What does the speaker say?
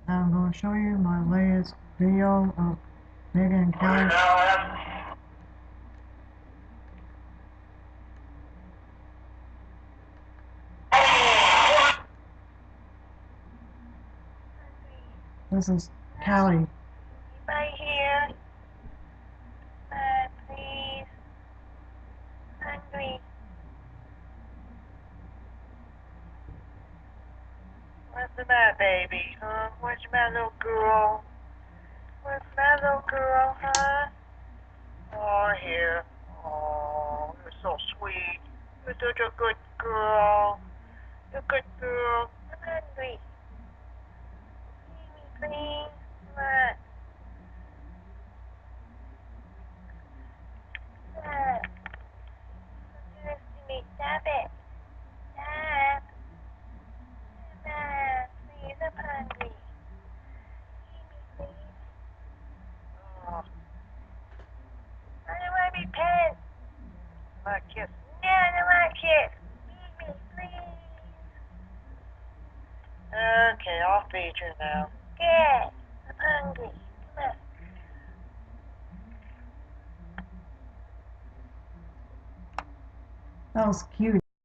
I'm going to show you my latest video of Megan and Kelly. This is Kelly. Right here. Please. Hungry. What's the matter, baby? Huh? What's the matter, little girl? What's the matter, little girl, huh? Oh, here. Oh, you're so sweet. You're such a good girl. You're a good girl. I'm hungry. Feed me, please. What? What? Don't do this to me. Stop it. Stop. Stop. Please, I'm hungry. Feed me, please. Oh. I don't want to be pet. I want a kiss. No, I don't want a kiss. Feed me, please. Okay, I'll feed you now. Good. I'm hungry. Come on. That was cute.